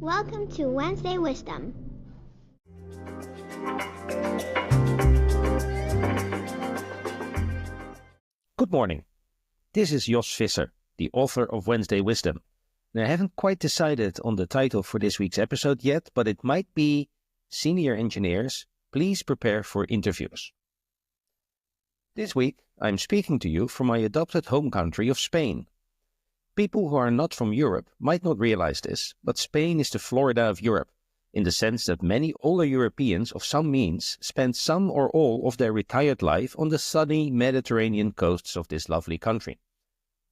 Welcome to Wednesday Wisdom. Good morning. This is Jos Visser, the author of Wednesday Wisdom. And I haven't quite decided on the title for this week's episode yet, but it might be Senior Engineers, Please Prepare for Interviews. This week, I'm speaking to you from my adopted home country of Spain. People who are not from Europe might not realize this, but Spain is the Florida of Europe, in the sense that many older Europeans of some means spend some or all of their retired life on the sunny Mediterranean coasts of this lovely country.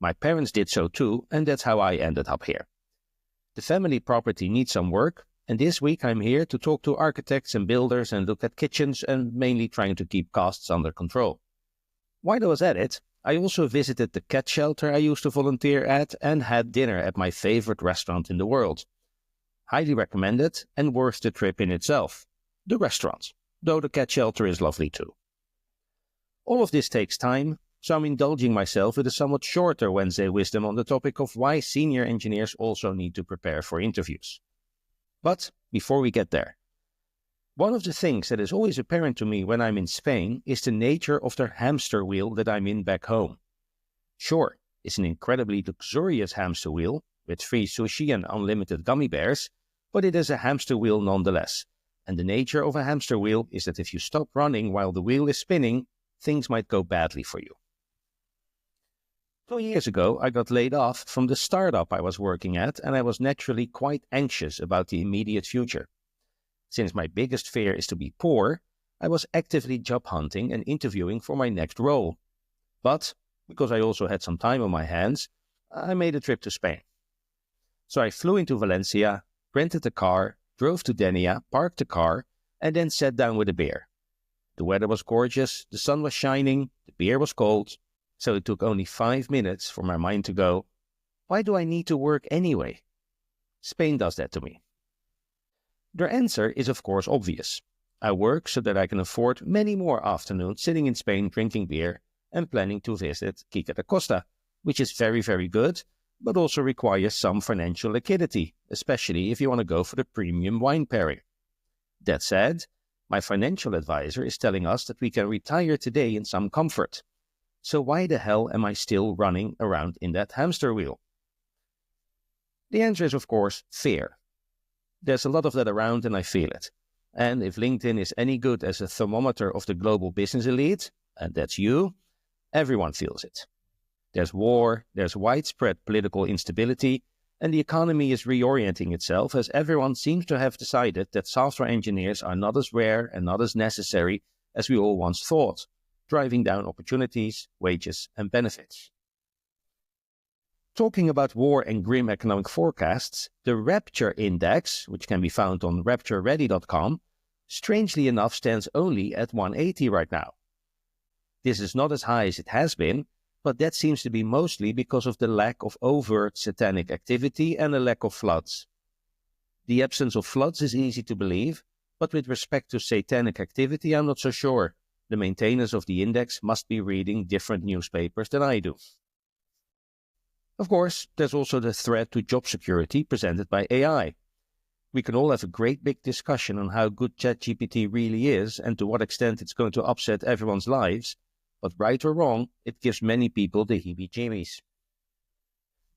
My parents did so too, and that's how I ended up here. The family property needs some work, and this week I'm here to talk to architects and builders and look at kitchens and mainly trying to keep costs under control. While I was at it, I also visited the cat shelter I used to volunteer at and had dinner at my favorite restaurant in the world. Highly recommended and worth the trip in itself, the restaurant, though the cat shelter is lovely too. All of this takes time, so I'm indulging myself with a somewhat shorter Wednesday Wisdom on the topic of why senior engineers also need to prepare for interviews. But before we get there, one of the things that is always apparent to me when I'm in Spain is the nature of the hamster wheel that I'm in back home. Sure, it's an incredibly luxurious hamster wheel with free sushi and unlimited gummy bears, but it is a hamster wheel nonetheless. And the nature of a hamster wheel is that if you stop running while the wheel is spinning, things might go badly for you. 2 years ago, I got laid off from the startup I was working at, and I was naturally quite anxious about the immediate future. Since my biggest fear is to be poor, I was actively job hunting and interviewing for my next role. But, because I also had some time on my hands, I made a trip to Spain. So I flew into Valencia, rented a car, drove to Denia, parked the car, and then sat down with a beer. The weather was gorgeous, the sun was shining, the beer was cold, so it took only 5 minutes for my mind to go, why do I need to work anyway? Spain does that to me. Their answer is of course obvious. I work so that I can afford many more afternoons sitting in Spain drinking beer and planning to visit Quique da Costa, which is very, very good, but also requires some financial liquidity, especially if you want to go for the premium wine pairing. That said, my financial advisor is telling us that we can retire today in some comfort. So why the hell am I still running around in that hamster wheel? The answer is of course fear. There's a lot of that around and I feel it. And if LinkedIn is any good as a thermometer of the global business elite, and that's you, everyone feels it. There's war, there's widespread political instability, and the economy is reorienting itself as everyone seems to have decided that software engineers are not as rare and not as necessary as we all once thought, driving down opportunities, wages, and benefits. Talking about war and grim economic forecasts, the Rapture Index, which can be found on raptureready.com, strangely enough stands only at 180 right now. This is not as high as it has been, but that seems to be mostly because of the lack of overt satanic activity and a lack of floods. The absence of floods is easy to believe, but with respect to satanic activity, I'm not so sure. The maintainers of the index must be reading different newspapers than I do. Of course, there's also the threat to job security presented by AI. We can all have a great big discussion on how good ChatGPT really is and to what extent it's going to upset everyone's lives, but right or wrong, it gives many people the heebie-jeebies.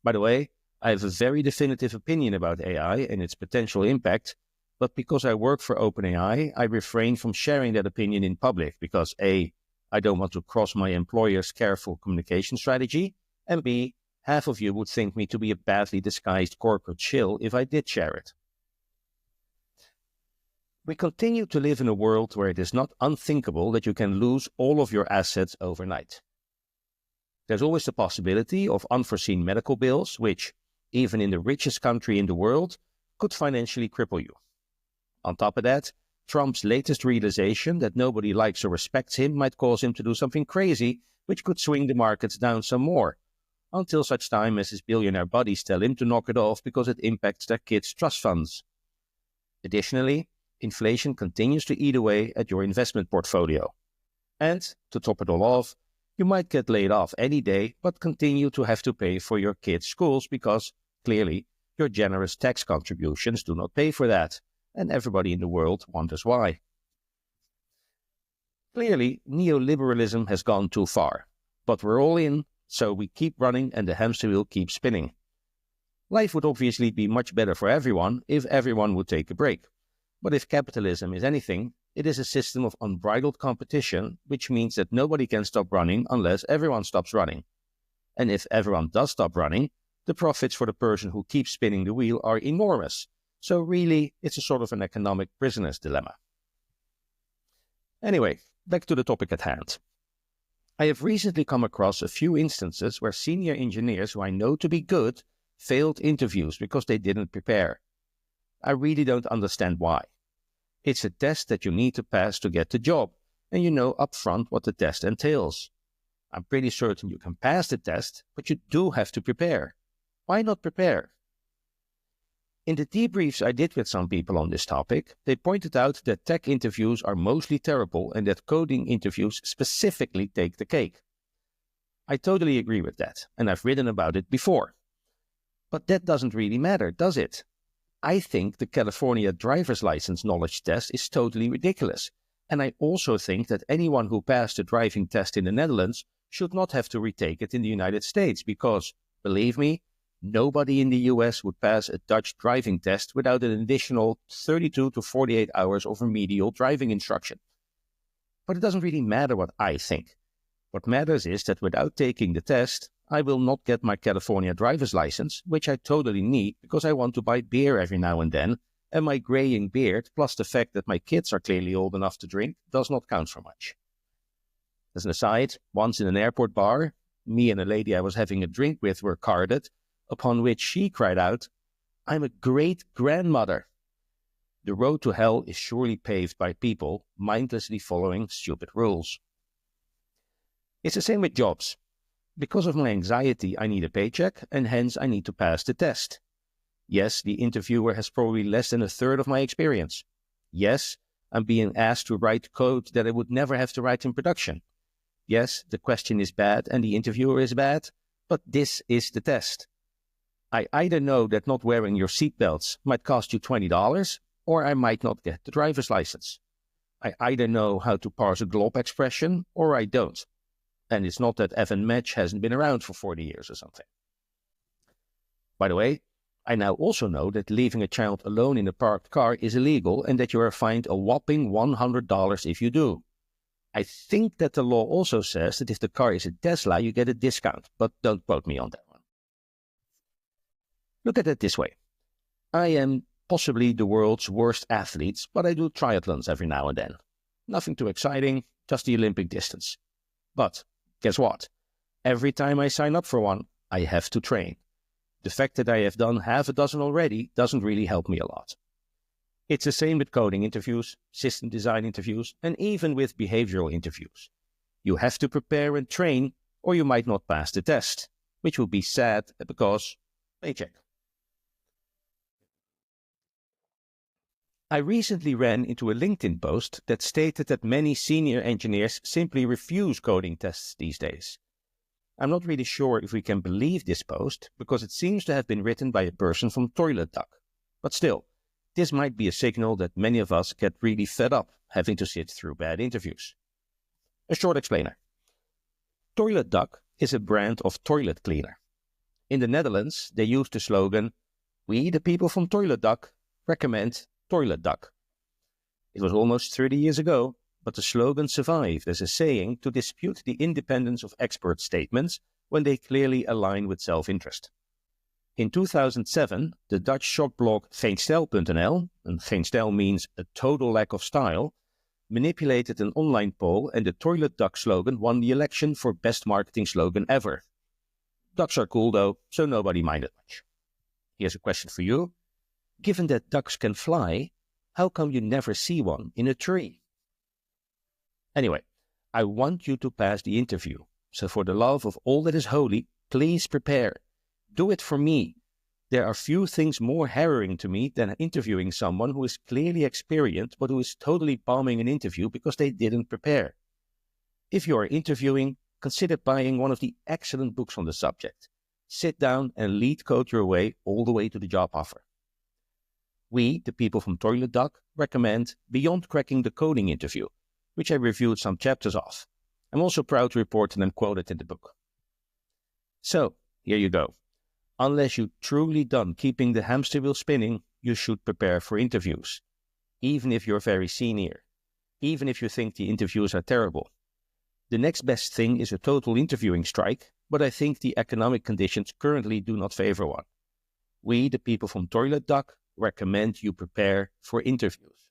By the way, I have a very definitive opinion about AI and its potential impact, but because I work for OpenAI, I refrain from sharing that opinion in public because A, I don't want to cross my employer's careful communication strategy, and B, half of you would think me to be a badly disguised corporate shill if I did share it. We continue to live in a world where it is not unthinkable that you can lose all of your assets overnight. There's always the possibility of unforeseen medical bills, which, even in the richest country in the world, could financially cripple you. On top of that, Trump's latest realization that nobody likes or respects him might cause him to do something crazy, which could swing the markets down some more, until such time as his billionaire buddies tell him to knock it off because it impacts their kids' trust funds. Additionally, inflation continues to eat away at your investment portfolio. And, to top it all off, you might get laid off any day but continue to have to pay for your kids' schools because, clearly, Your generous tax contributions do not pay for that, and everybody in the world wonders why. Clearly, neoliberalism has gone too far, but we're all in, so we keep running and the hamster wheel keeps spinning. Life would obviously be much better for everyone if everyone would take a break. But if capitalism is anything, it is a system of unbridled competition, which means that nobody can stop running unless everyone stops running. And if everyone does stop running, the profits for the person who keeps spinning the wheel are enormous. So really, it's a sort of an economic prisoner's dilemma. Anyway, back to the topic at hand. I have recently come across a few instances where senior engineers who I know to be good failed interviews because they didn't prepare. I really don't understand why. It's a test that you need to pass to get the job, and you know upfront what the test entails. I'm pretty certain you can pass the test, but you do have to prepare. Why not prepare? In the debriefs I did with some people on this topic, they pointed out that tech interviews are mostly terrible and that coding interviews specifically take the cake. I totally agree with that, and I've written about it before. But that doesn't really matter, does it? I think the California driver's license knowledge test is totally ridiculous, and I also think that anyone who passed the driving test in the Netherlands should not have to retake it in the United States because, believe me, nobody in the US would pass a Dutch driving test without an additional 32 to 48 hours of remedial driving instruction. But it doesn't really matter what I think. What matters is that without taking the test, I will not get my California driver's license, which I totally need because I want to buy beer every now and then, and my graying beard, plus the fact that my kids are clearly old enough to drink, does not count for much. As an aside, once in an airport bar, me and a lady I was having a drink with were carded, upon which she cried out, "I'm a great-grandmother." The road to hell is surely paved by people mindlessly following stupid rules. It's the same with jobs. Because of my anxiety, I need a paycheck, and hence I need to pass the test. Yes, the interviewer has probably less than a third of my experience. Yes, I'm being asked to write code that I would never have to write in production. Yes, the question is bad and the interviewer is bad, but this is the test. I either know that not wearing your seatbelts might cost you $20, or I might not get the driver's license. I either know how to parse a glob expression, or I don't. And it's not that Evan Match hasn't been around for 40 years or something. By the way, I now also know that leaving a child alone in a parked car is illegal and that you are fined a whopping $100 if you do. I think that the law also says that if the car is a Tesla, you get a discount, but don't quote me on that one. Look at it this way. I am possibly the world's worst athlete, but I do triathlons every now and then. Nothing too exciting, just the Olympic distance. But guess what? Every time I sign up for one, I have to train. The fact that I have done half a dozen already doesn't really help me a lot. It's the same with coding interviews, system design interviews, and even with behavioral interviews. You have to prepare and train, or you might not pass the test, which would be sad because paycheck. I recently ran into a LinkedIn post that stated that many senior engineers simply refuse coding tests these days. I'm not really sure if we can believe this post because it seems to have been written by a person from Toilet Duck. But still, this might be a signal that many of us get really fed up having to sit through bad interviews. A short explainer. Toilet Duck is a brand of toilet cleaner. In the Netherlands, they use the slogan, "We, the people from Toilet Duck, recommend Toilet Duck." It was almost 30 years ago, but the slogan survived as a saying to dispute the independence of expert statements when they clearly align with self-interest. In 2007, the Dutch shock blog geenstijl.nl, and geenstijl means a total lack of style, manipulated an online poll and the Toilet Duck slogan won the election for best marketing slogan ever. Ducks are cool though, so nobody minded much. Here's a question for you. Given that ducks can fly, how come you never see one in a tree? Anyway, I want you to pass the interview, so for the love of all that is holy, please prepare. Do it for me. There are few things more harrowing to me than interviewing someone who is clearly experienced but who is totally bombing an interview because they didn't prepare. If you are interviewing, consider buying one of the excellent books on the subject. sit down and lead code your way all the way to the job offer. We, the people from Toilet Duck, recommend Beyond Cracking the Coding interview, which I reviewed some chapters of. I'm also proud to report them quoted in the book. So, here you go. Unless you're truly done keeping the hamster wheel spinning, you should prepare for interviews. Even if you're very senior. Even if you think the interviews are terrible. The next best thing is a total interviewing strike, but I think the economic conditions currently do not favor one. We, the people from Toilet Duck, recommend you prepare for interviews.